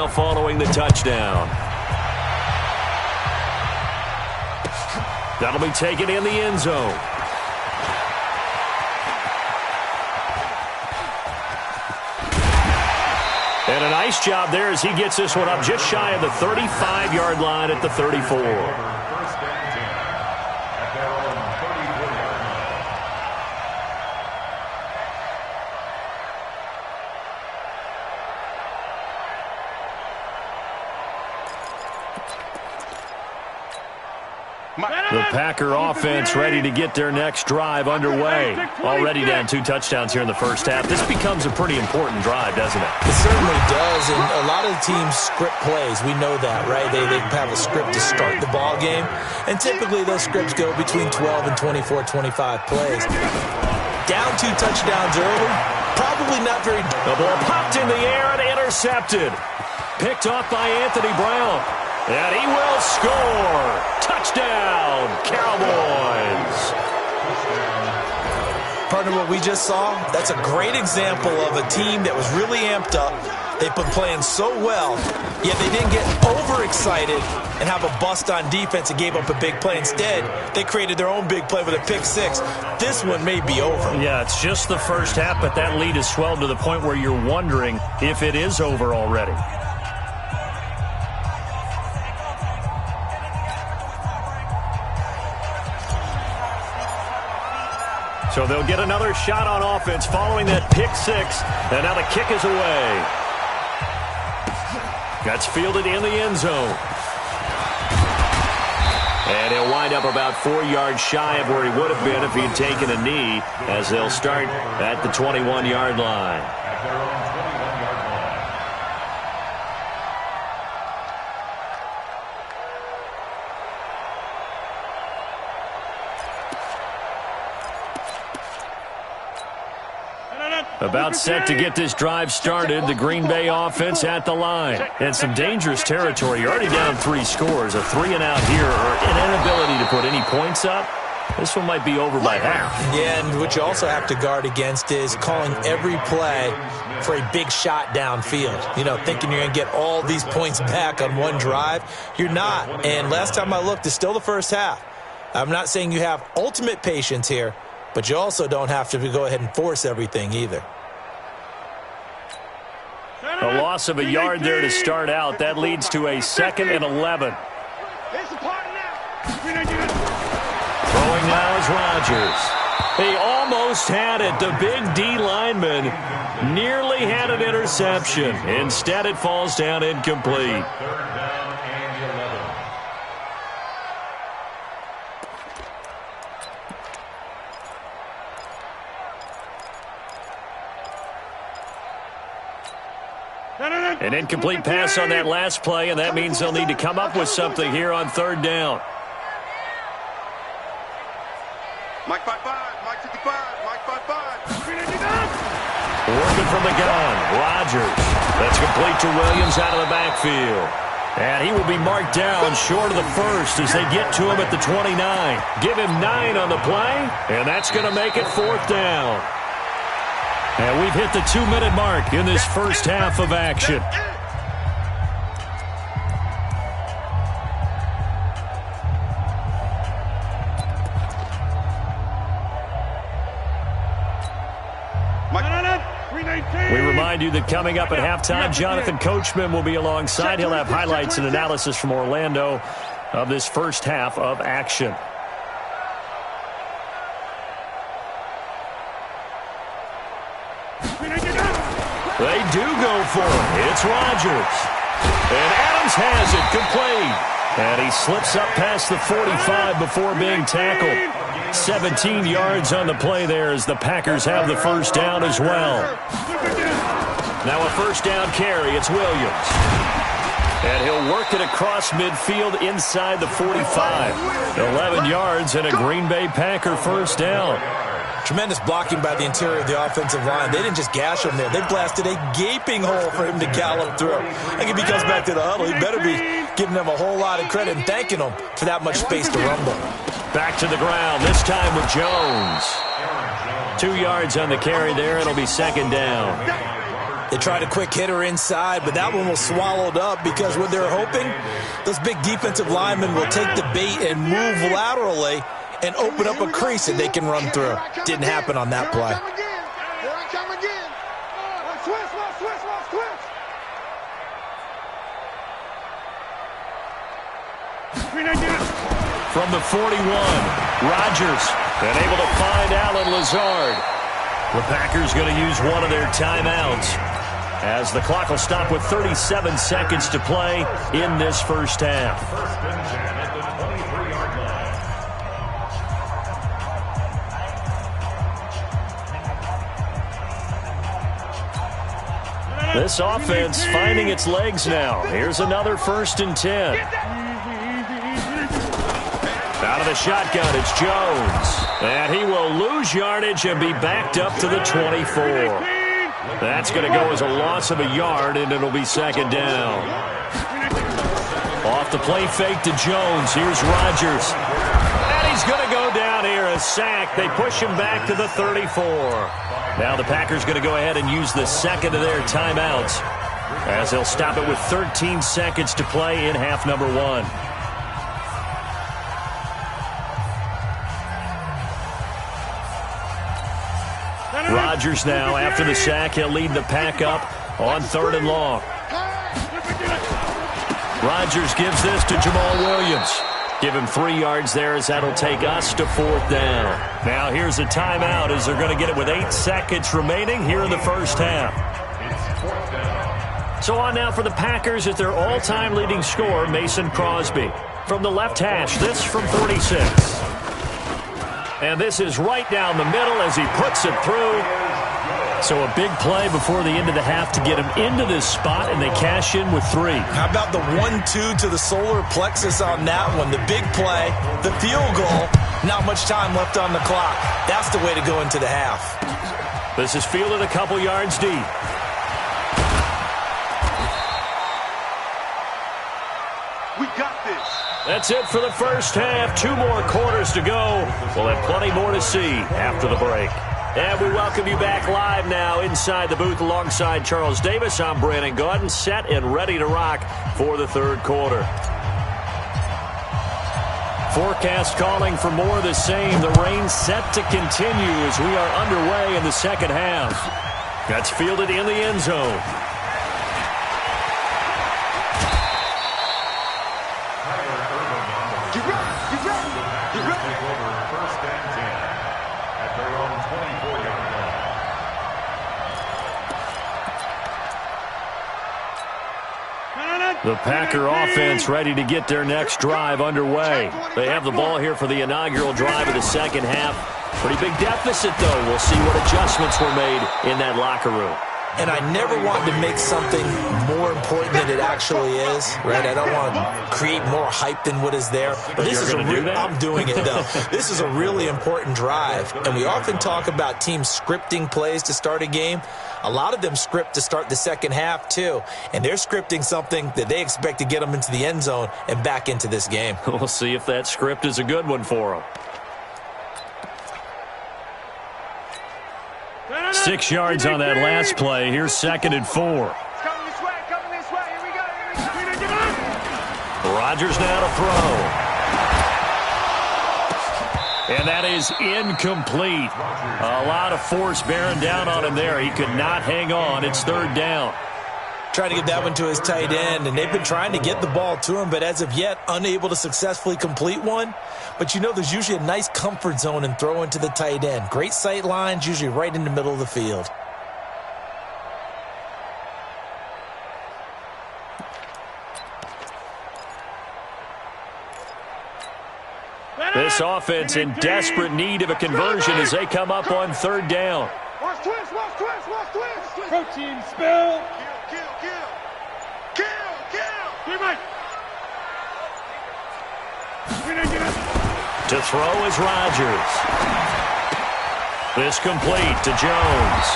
now following the touchdown. That'll be taken in the end zone. And a nice job there as he gets this one up just shy of the 35-yard line at the 34. The Packer offense ready to get their next drive underway. Already down 2 touchdowns here in the first half. This becomes a pretty important drive, doesn't it? It certainly does, and a lot of the teams script plays. We know that, right? They have a script to start the ball game, and typically those scripts go between 12 and 24, 25 plays. Down 2 touchdowns early, probably not very... The ball popped in the air and intercepted. Picked off by Anthony Brown. And he will score. Touchdown, Cowboys. Partner, what we just saw, that's a great example of a team that was really amped up. They've been playing so well, yet they didn't get overexcited and have a bust on defense and gave up a big play. Instead, they created their own big play with a pick six. This one may be over. Yeah, it's just the first half, but that lead has swelled to the point where you're wondering if it is over already. So they'll get another shot on offense following that pick six. And now the kick is away. That's fielded in the end zone. And he'll wind up about 4 yards shy of where he would have been if he'd taken a knee, as they'll start at the 21-yard line. About set to get this drive started, the Green Bay offense at the line. And some dangerous territory. You're already down 3 scores. A 3-and-out here, or an inability to put any points up. This one might be over by half. Yeah, and what you also have to guard against is calling every play for a big shot downfield. You know, thinking you're going to get all these points back on one drive. You're not. And last time I looked, it's still the first half. I'm not saying you have ultimate patience here, but you also don't have to go ahead and force everything either. A loss of a yard there to start out. That leads to a 2nd and 11. Throwing now is Rodgers. He almost had it. The big D lineman nearly had an interception. Instead, it falls down incomplete. An incomplete pass on that last play, and that means they'll need to come up with something here on 3rd down. Mike 5-5, Mike 55, Mike 5-5. Working from the gun, Rodgers. That's complete to Williams out of the backfield. And he will be marked down short of the first as they get to him at the 29. Give him 9 on the play, and that's going to make it 4th down. And we've hit the 2-minute mark in this first half of action. We remind you that coming up at halftime, Jonathan Coachman will be alongside. He'll have highlights and analysis from Orlando of this first half of action. They do go for it. It's Rodgers. And Adams has it complete. And he slips up past the 45 before being tackled. 17 yards on the play there as the Packers have the first down as well. Now a first down carry. It's Williams. And he'll work it across midfield inside the 45. 11 yards and a Green Bay Packer first down. Tremendous blocking by the interior of the offensive line. They didn't just gash him there. They blasted a gaping hole for him to gallop through. I think if he comes back to the huddle, he better be giving them a whole lot of credit and thanking them for that much space to rumble. Back to the ground, this time with Jones. 2 yards on the carry there. It'll be 2nd down. They tried a quick hitter inside, but that one was swallowed up because what they're hoping, those big defensive linemen will take the bait and move laterally and open up a crease that they can run through. Didn't happen on that play. Here I come again. Twist. From the 41, Rodgers, and able to find Alan Lazard. The Packers going to use one of their timeouts as the clock will stop with 37 seconds to play in this first half. This offense finding its legs now. Here's another 1st and 10. Out of the shotgun, it's Jones. And he will lose yardage and be backed up to the 24. That's going to go as a loss of a yard, and it'll be 2nd down. Off the play fake to Jones. Here's Rodgers. And he's going to go down here, a sack. They push him back to the 34. Now the Packers going to go ahead and use the second of their timeouts as they'll stop it with 13 seconds to play in half number 1. Rodgers now, after the sack, he'll lead the pack up on 3rd and long. Rodgers gives this to Jamal Williams. Give him 3 yards there as that'll take us to 4th down. Now here's a timeout as they're going to get it with 8 seconds remaining here in the first half. So on now for the Packers at their all-time leading scorer, Mason Crosby. From the left hash, this from 46. And this is right down the middle as he puts it through. So a big play before the end of the half to get him into this spot, and they cash in with 3. How about the 1-2 to the solar plexus on that one? The big play, the field goal, not much time left on the clock. That's the way to go into the half. This is fielded a couple yards deep. We got this. That's it for the first half. 2 more quarters to go. We'll have plenty more to see after the break. And we welcome you back live now inside the booth alongside Charles Davis. I'm Brandon Gaudin, set and ready to rock for the 3rd quarter. Forecast calling for more of the same. The rain set to continue as we are underway in the 2nd half. That's fielded in the end zone. The Packer offense ready to get their next drive underway. They have the ball here for the inaugural drive of the 2nd half. Pretty big deficit, though. We'll see what adjustments were made in that locker room. And I never want to make something more important than it actually is, right? I don't want to create more hype than what is there. But this is I'm doing it, though. This is a really important drive. And we often talk about teams scripting plays to start a game. A lot of them script to start the 2nd half, too. And they're scripting something that they expect to get them into the end zone and back into this game. We'll see if that script is a good one for them. 6 yards on that last play. Here's 2nd and 4. Coming this way. Here we go. Rodgers now to throw. And that is incomplete. A lot of force bearing down on him there. He could not hang on. It's 3rd down. Trying to get that one to his tight end, and they've been trying to get the ball to him, but as of yet, unable to successfully complete one. But you know there's usually a nice comfort zone in throwing to the tight end. Great sight lines, usually right in the middle of the field. This offense in desperate need of a conversion as they come up on 3rd down. Watch twist. Protein spill. Kill. Mike. To throw is Rodgers. This complete to Jones.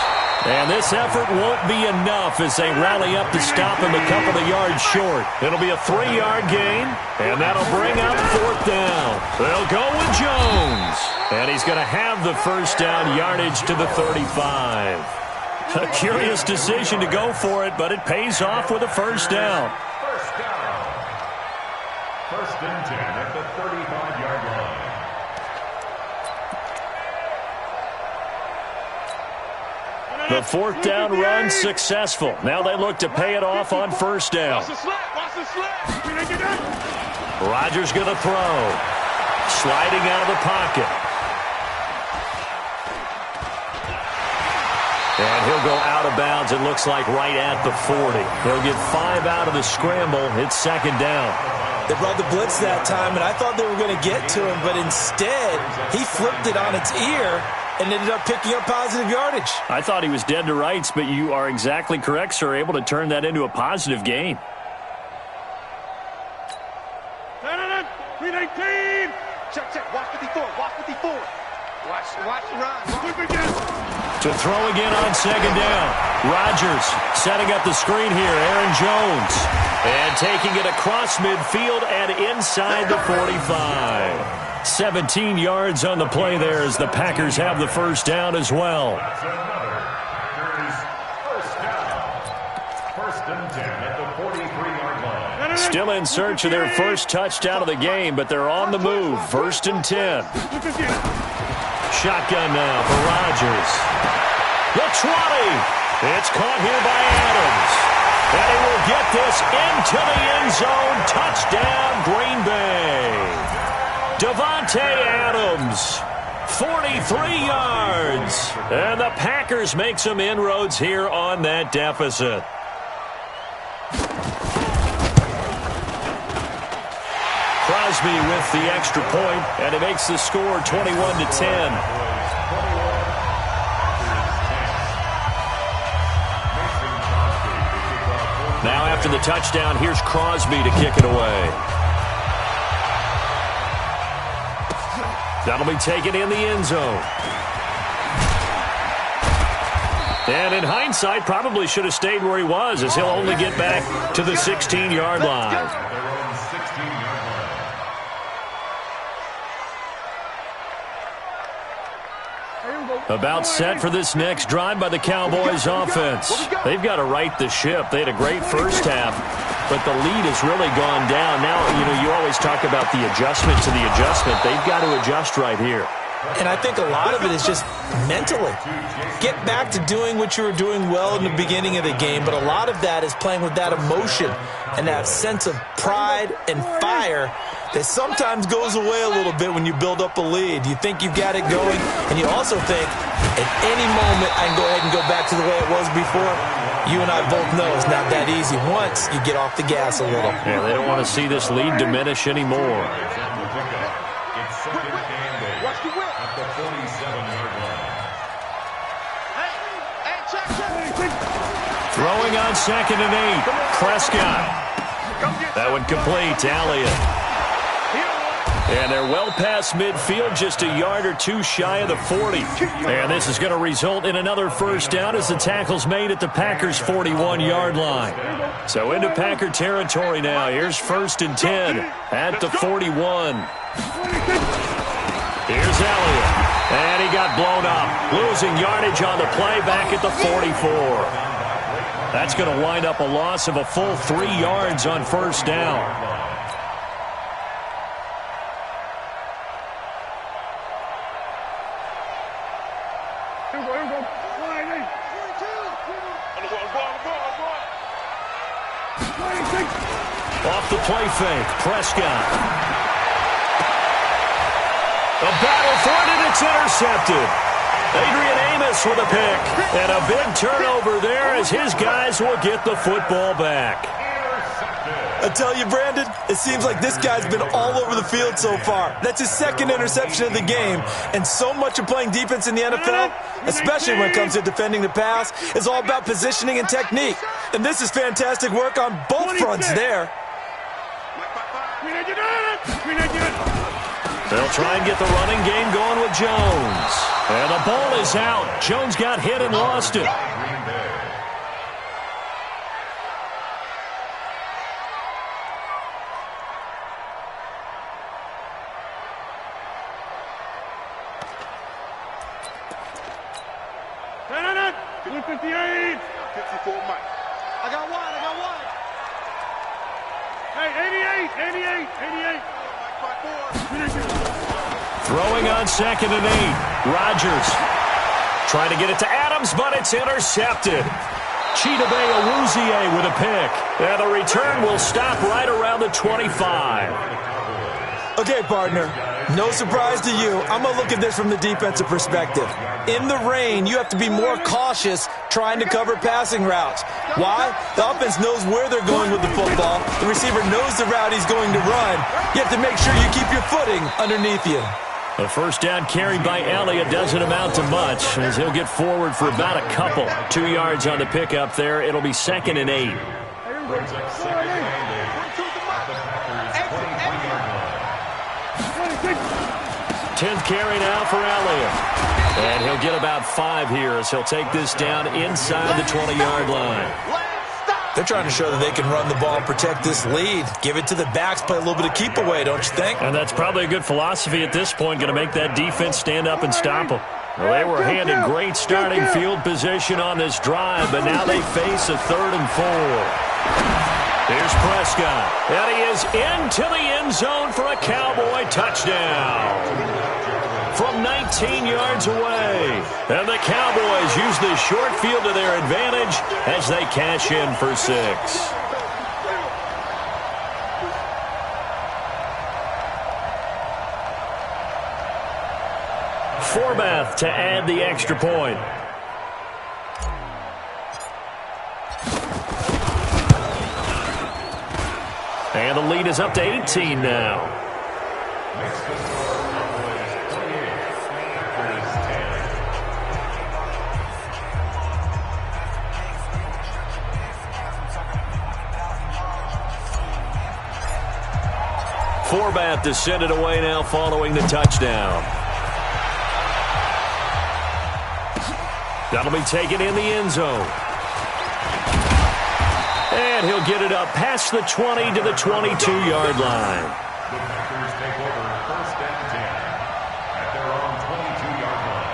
And this effort won't be enough as they rally up to stop him a couple of yards short. It'll be a 3-yard gain, and that'll bring up 4th down. They'll go with Jones. And he's going to have the 1st down yardage to the 35. A curious decision to go for it, but it pays off with a first down. First down. First and 10 at the 35-yard line. The fourth down run successful. Now they look to pay it off on first down. Rodgers going to throw. Sliding out of the pocket. And he'll go out of bounds, it looks like, right at the 40. They'll get 5 out of the scramble. It's second down. They brought the blitz that time, and I thought they were going to get to him, but instead he flipped it on its ear and ended up picking up positive yardage. I thought he was dead to rights, but you are exactly correct, sir, able to turn that into a positive gain. 319. Check. Watch 54. Watch 54. Watch the run. To throw again on second down. Rodgers setting up the screen here. Aaron Jones. And taking it across midfield and inside the 45. 17 yards on the play there as the Packers have the first down as well. That's another Packers first down. First and 10 at the 43-yard line. Still in search of their first touchdown of the game, but they're on the move. First and 10. Shotgun now for Rodgers. The 20. It's caught here by Adams. And he will get this into the end zone. Touchdown, Green Bay. Davante Adams, 43 yards. And the Packers make some inroads here on that deficit. Crosby with the extra point, and it makes the score 21-10. Now after the touchdown, here's Crosby to kick it away. That'll be taken in the end zone. And in hindsight, probably should have stayed where he was, as he'll only get back to the 16-yard line. About set for this next drive by the Cowboys offense. They've got to right the ship. They had a great first half, but the lead has really gone down. Now, you always talk about the adjustment to the adjustment. They've got to adjust right here. And I think a lot of it is just mentally. Get back to doing what you were doing well in the beginning of the game, but a lot of that is playing with that emotion and that sense of pride and fire that sometimes goes away a little bit when you build up a lead. You think you've got it going, and you also think at any moment I can go ahead and go back to the way it was before. You and I both know it's not that easy once you get off the gas a little. Yeah, they don't want to see this lead diminish anymore. Throwing on second and 8. Prescott. That one complete to Elliott. And they're well past midfield, just a yard or two shy of the 40. And this is going to result in another first down as the tackle's made at the Packers' 41-yard line. So into Packer territory now. Here's first and 10 at the 41. Here's Elliott. And he got blown up. Losing yardage on the play back at the 44. That's going to wind up a loss of a full 3 yards on first down. Off the play fake, Prescott. A battle for it, and it's intercepted. Adrian Amos with a pick. And a big turnover there as his guys will get the football back. I tell you, Brandon, it seems like this guy's been all over the field so far. That's his second interception of the game. And so much of playing defense in the NFL, especially when it comes to defending the pass, is all about positioning and technique. And this is fantastic work on both fronts there. They'll try and get the running game going with Jones. And the ball is out. Jones got hit and lost it. 58. 54, Mike. I got one. Hey, 88. Mike 5-4. Throwing on 2nd and 8. Rodgers trying to get it to Adams, but it's intercepted. Chidobe Awuzie with a pick. And the return will stop right around the 25. Okay, partner, no surprise to you. I'm going to look at this from the defensive perspective. In the rain, you have to be more cautious trying to cover passing routes. Why? The offense knows where they're going with the football. The receiver knows the route he's going to run. You have to make sure you keep your footing underneath you. A first down carry by Elliott doesn't amount to much as he'll get forward for about a couple. 2 yards on the pickup there. It'll be 2nd and 8. Brings up 2nd and 8 at the Packers' 23-yard line. 10th carry now for Elliott. And he'll get about 5 here as he'll take this down inside the 20-yard line. They're trying to show that they can run the ball and protect this lead. Give it to the backs, play a little bit of keep away, don't you think? And that's probably a good philosophy at this point, going to make that defense stand up and stop them. Well, they were handed great starting field position on this drive, but now they face a 3rd and 4. Here's Prescott, and he is into the end zone for a Cowboy touchdown from 19 yards away. And the Cowboys use this short field to their advantage as they cash in for 6. Forbath to add the extra point. And the lead is up to 18 now. Next to score, Cowboys 28, Packers 10. Forbath to send it away now following the touchdown. That'll be taken in the end zone. And he'll get it up past the 20 to the 22-yard line. The Packers take over 1st and 10 at their own 22-yard line.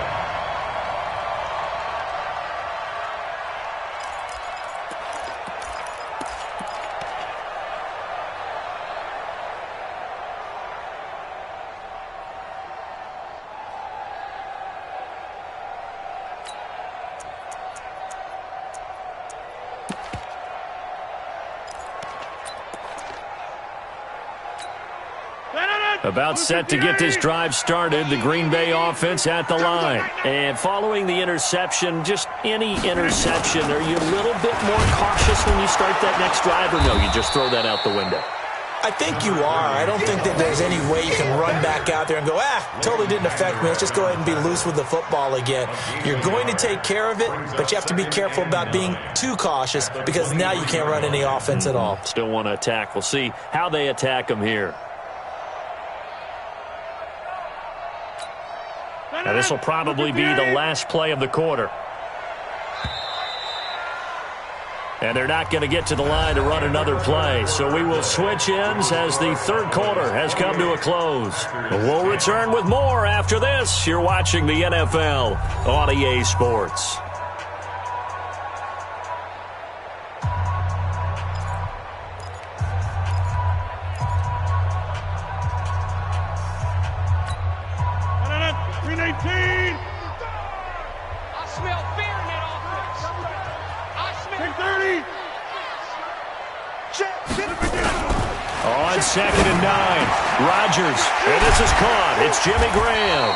About set to get this drive started, the Green Bay offense at the line. And following the interception, just any interception, are you a little bit more cautious when you start that next drive, or no, you just throw that out the window? I think you are. I don't think that there's any way you can run back out there and go, totally didn't affect me. Let's just go ahead and be loose with the football again. You're going to take care of it, but you have to be careful about being too cautious because now you can't run any offense at all. Still want to attack. We'll see how they attack them here. Now, this will probably be the last play of the quarter. And they're not going to get to the line to run another play. So we will switch ends as the 3rd quarter has come to a close. We'll return with more after this. You're watching the NFL on EA Sports. On 2nd and 9, Rodgers, and this is caught. It's Jimmy Graham.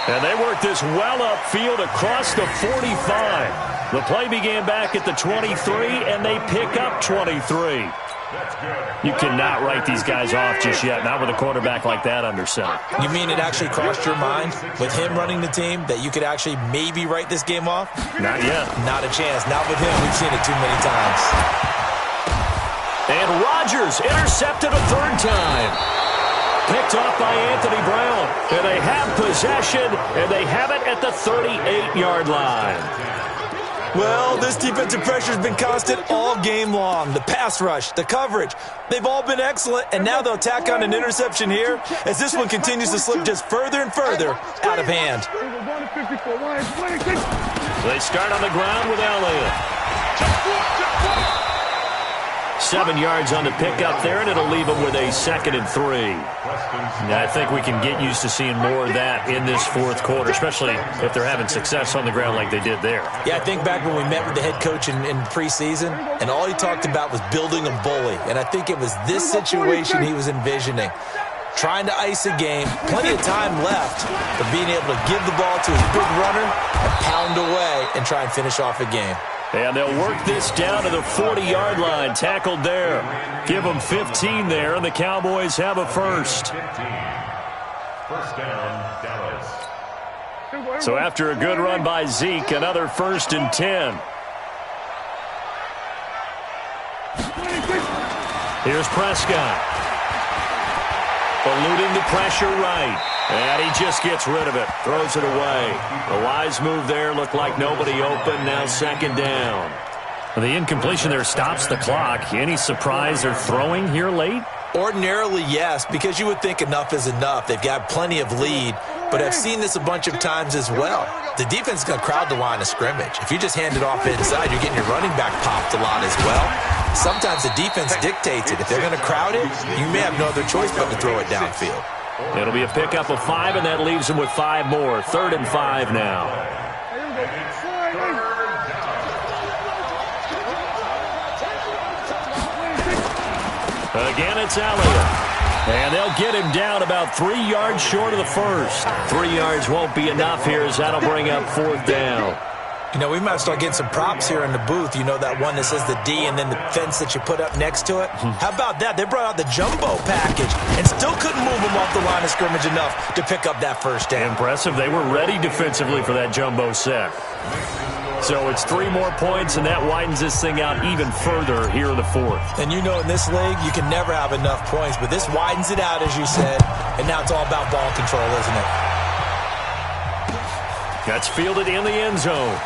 And they work this well upfield across the 45. The play began back at the 23, and they pick up 23. You cannot write these guys off just yet, not with a quarterback like that under center. You mean it actually crossed your mind with him running the team that you could actually maybe write this game off? Not yet. Not a chance. Not with him. We've seen it too many times. And Rodgers intercepted a 3rd time. Picked off by Anthony Brown. And they have possession, and they have it at the 38-yard line. Well, this defensive pressure has been constant all game long. The pass rush, the coverage, they've all been excellent, and now they'll tack on an interception here as this one continues to slip just further and further out of hand. They start on the ground with Elliott. 7 yards on the pickup there, and it'll leave them with a 2nd and 3. Now, I think we can get used to seeing more of that in this fourth quarter, especially if they're having success on the ground like they did there. Yeah, I think back when we met with the head coach in preseason, and all he talked about was building a bully. And I think it was this situation he was envisioning. Trying to ice a game, plenty of time left, but being able to give the ball to his big runner and pound away and try and finish off a game. And they'll work this down to the 40-yard line. Tackled there. Give them 15 there, and the Cowboys have a first. First down, Dallas. So after a good run by Zeke, another 1st and 10. Here's Prescott. Eluding the pressure right. And he just gets rid of it. Throws it away. The wise move there. Looked like nobody open. Now 2nd down. The incompletion there stops the clock. Any surprise they're throwing here late? Ordinarily, yes, because you would think enough is enough. They've got plenty of lead, but I've seen this a bunch of times as well. The defense is going to crowd the line of scrimmage. If you just hand it off inside, you're getting your running back popped a lot as well. Sometimes the defense dictates it. If they're going to crowd it, you may have no other choice but to throw it downfield. It'll be a pickup of 5, and that leaves them with 5 more. 3rd and 5 now. Again, it's Elliott. And they'll get him down about 3 yards short of the first. 3 yards won't be enough here, as that'll bring up 4th down. You know, we might start getting some props here in the booth. You know that one that says the D and then the fence that you put up next to it? How about that? They brought out the jumbo package and still couldn't move them off the line of scrimmage enough to pick up that first down. Impressive. They were ready defensively for that jumbo set. So it's 3 more points, and that widens this thing out even further here in the 4th. And you know in this league, you can never have enough points, but this widens it out, as you said, and now it's all about ball control, isn't it? That's fielded in the end zone.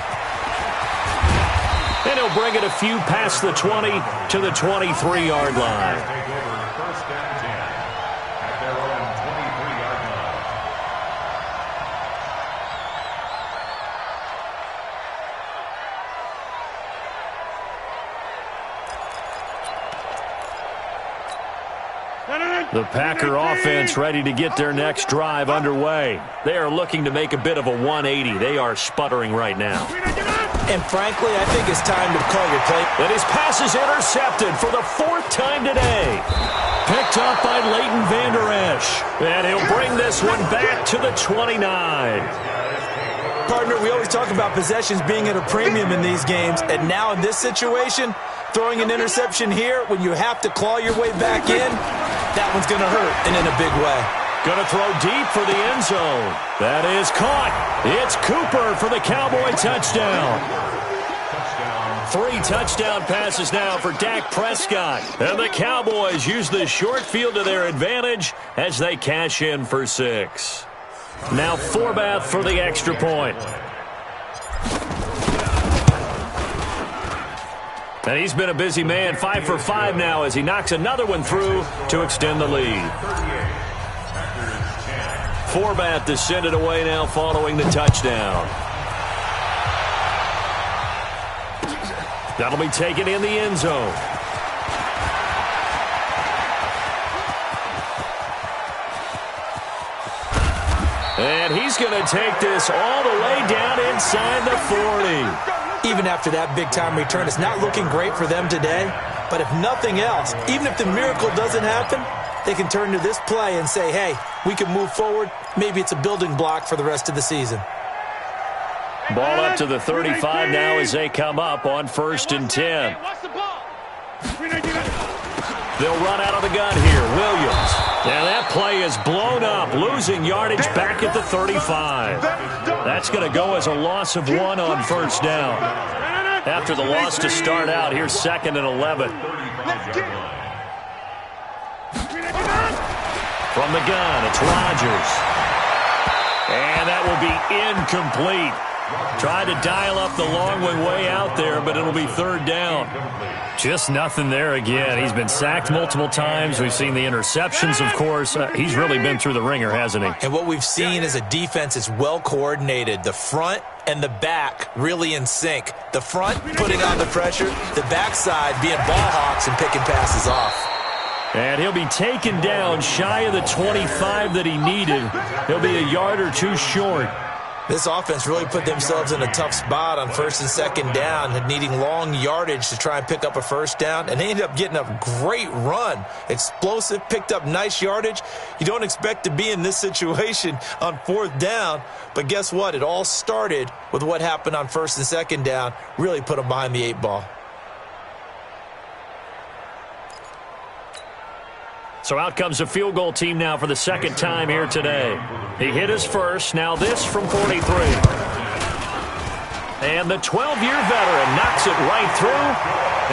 And he'll bring it a few past the 20 to the 23-yard line. Take over 1st and 10 at their own 23-yard line. The Packer offense ready to get their next drive underway. They are looking to make a bit of a 180. They are sputtering right now. And frankly, I think it's time to call your play. And his pass is intercepted for the 4th time today. Picked up by Leighton Vander Esch. And he'll bring this one back to the 29. Partner, we always talk about possessions being at a premium in these games. And now in this situation, throwing an interception here when you have to claw your way back in, that one's going to hurt, and in a big way. Going to throw deep for the end zone. That is caught. It's Cooper for the Cowboy touchdown. 3 touchdown passes now for Dak Prescott. And the Cowboys use the short field to their advantage as they cash in for 6. Now Forbath for the extra point. And he's been a busy man, 5 for 5 now as he knocks another one through to extend the lead. Forbath to send it away now following the touchdown. That'll be taken in the end zone. And he's going to take this all the way down inside the 40. Even after that big-time return, it's not looking great for them today. But if nothing else, even if the miracle doesn't happen, they can turn to this play and say, hey, we can move forward. Maybe it's a building block for the rest of the season. Ball up to the 35 now as they come up on 1st and 10. They'll run out of the gun here. Williams. And that play is blown up, losing yardage back at the 35. That's going to go as a loss of 1 on 1st down. After the loss to start out, here's 2nd and 11. From the gun, it's Rodgers. And that will be incomplete. Tried to dial up the long one way out there, but it'll be third down. Just nothing there again. He's been sacked multiple times. We've seen the interceptions, of course. He's really been through the ringer, hasn't he? And what we've seen is a defense that's well coordinated. The front and the back really in sync. The front putting on the pressure, the backside being ball hawks and picking passes off. And he'll be taken down shy of the 25 that he needed. He'll be a yard or two short. This offense really put themselves in a tough spot on first and second down, needing long yardage to try and pick up a first down, and they ended up getting a great run. Explosive, picked up nice yardage. You don't expect to be in this situation on fourth down, but guess what? It all started with what happened on first and second down, really put them behind the 8 ball. So out comes a field goal team now for the second time here today. He hit his first. Now this from 43. And the 12-year veteran knocks it right through.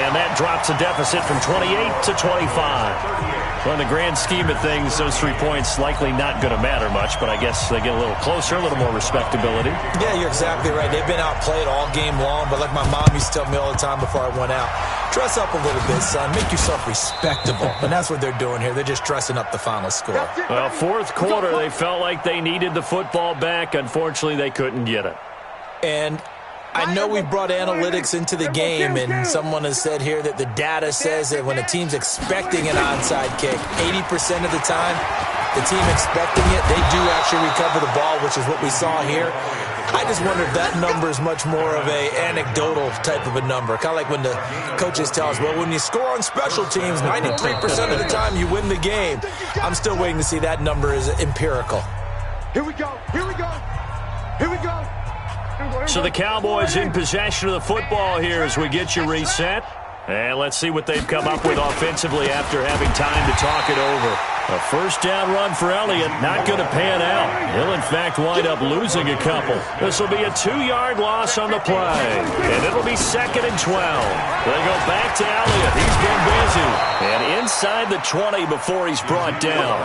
And that drops a deficit from 28 to 25. Well, in the grand scheme of things, those 3 points likely not going to matter much, but I guess they get a little closer, a little more respectability. Yeah, you're exactly right. They've been outplayed all game long, but like my mom used to tell me all the time before I went out, dress up a little bit, son. Make yourself respectable. And that's what they're doing here. They're just dressing up the final score. Well, fourth quarter, they felt like they needed the football back. Unfortunately, they couldn't get it. And I know we brought analytics into the game, and someone has said here that the data says that when a team's expecting an onside kick, 80% of the time, the team expecting it, they do actually recover the ball, which is what we saw here. I just wonder if that number is much more of a anecdotal type of a number. Kind of like when the coaches tell us, well, when you score on special teams, 93% of the time you win the game. I'm still waiting to see that number is empirical. Here we go. Here we go. Here we go. So the Cowboys in possession of the football here as we get you reset. And let's see what they've come up with offensively after having time to talk it over. A first down run for Elliott, not going to pan out. He'll, in fact, wind up losing a couple. This will be a 2-yard loss on the play. And it'll be 2nd and 12. They go back to Elliott. He's been busy. And inside the 20 before he's brought down.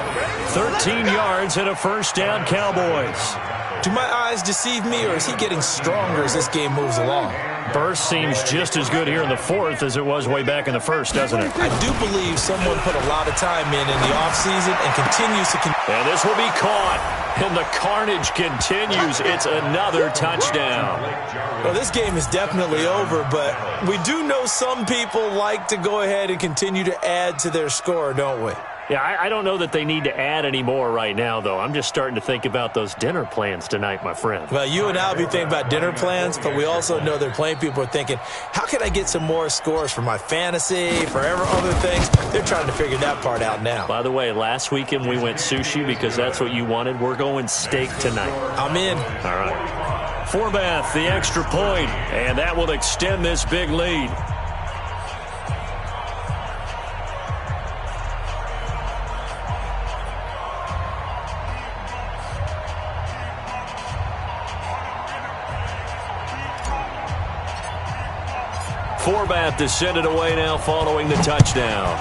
13 yards and a first down, Cowboys. Do my eyes deceive me, or is he getting stronger as this game moves along? Burst seems just as good here in the fourth as it was way back in the first, doesn't it? I do believe someone put a lot of time in the offseason and continues to... And this will be caught, and the carnage continues. It's another touchdown. Well, this game is definitely over, but we do know some people like to go ahead and continue to add to their score, don't we? Yeah, I don't know that they need to add any more right now, though. I'm just starting to think about those dinner plans tonight, my friend. Well, you and I will be thinking about dinner plans, but we also know there are plenty of people are thinking, how can I get some more scores for my fantasy, for other things? They're trying to figure that part out now. By the way, last weekend we went sushi because that's what you wanted. We're going steak tonight. I'm in. All right. Forbath, the extra point, and that will extend this big lead. Forbath to send it away now following the touchdown.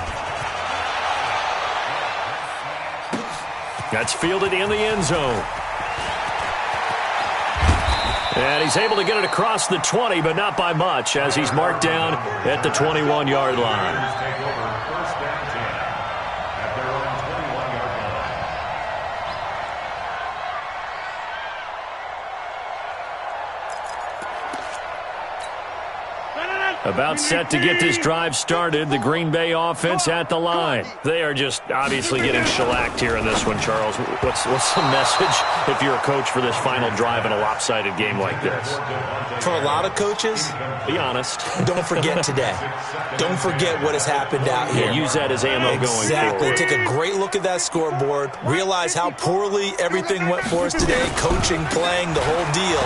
That's fielded in the end zone. And he's able to get it across the 20, but not by much, as he's marked down at the 21-yard line. About set to get this drive started. The Green Bay offense at the line. They are just obviously getting shellacked here in this one, Charles. What's the message if you're a coach for this final drive in a lopsided game like this? For a lot of coaches, be honest. Don't forget today. Don't forget what has happened out here. Yeah, use that as ammo going forward. Exactly. Take a great look at that scoreboard. Realize how poorly everything went for us today. Coaching, playing, the whole deal.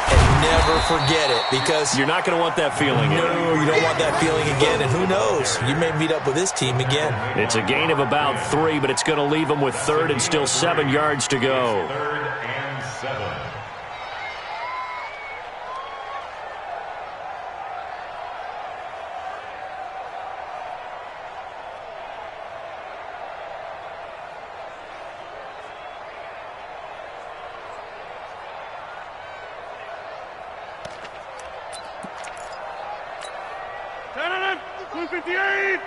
And never forget it, because you're not going to want that feeling again. No, you don't want that feeling again. And who knows? You may meet up with this team again. It's a gain of about 3, but it's going to leave them with 3rd and still 7 yards to go. 3rd and 7. 58.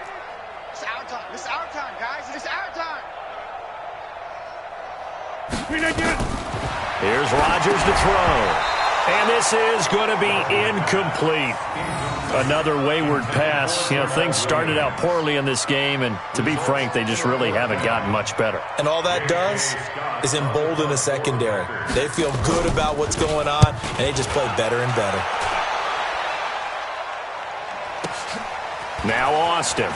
It's our time. It's our time, guys. It's our time. Here's Rodgers to throw. And this is going to be incomplete. Another wayward pass. You know, things started out poorly in this game, and to be frank, they just really haven't gotten much better. And all that does is embolden the secondary. They feel good about what's going on, and they just play better and better. Now Austin.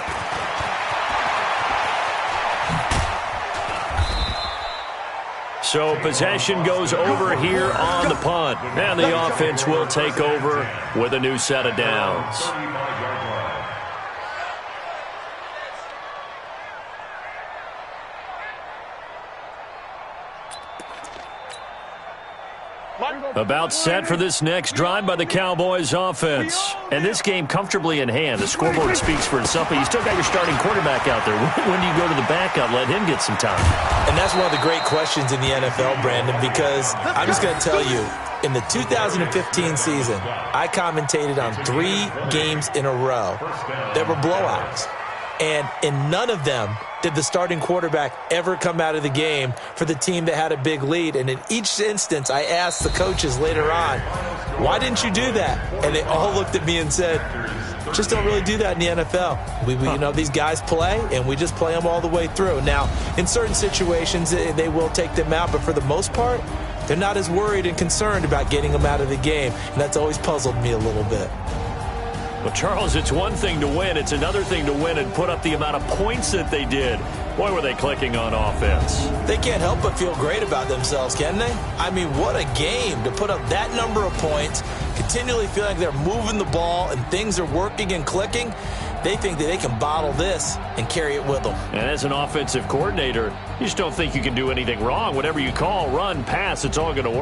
So possession goes over here on the punt. And the offense will take over with a new set of downs. About set for this next drive by the Cowboys offense. And this game comfortably in hand. The scoreboard speaks for itself, but you still got your starting quarterback out there. When do you go to the backup, let him get some time? And that's one of the great questions in the NFL, Brandon, because I'm just going to tell you, in the 2015 season, I commentated on 3 games in a row that were blowouts. And in none of them did the starting quarterback ever come out of the game for the team that had a big lead. And in each instance, I asked the coaches later on, why didn't you do that? And they all looked at me and said, just don't really do that in the NFL. You know, these guys play, and we just play them all the way through. Now, in certain situations, they will take them out, but for the most part, they're not as worried and concerned about getting them out of the game. And that's always puzzled me a little bit. Well, Charles, it's one thing to win. It's another thing to win and put up the amount of points that they did. Boy, were they clicking on offense. They can't help but feel great about themselves, can they? I mean, what a game to put up that number of points, continually feeling like they're moving the ball and things are working and clicking. They think that they can bottle this and carry it with them. And as an offensive coordinator, you just don't think you can do anything wrong. Whatever you call, run, pass, it's all going to work.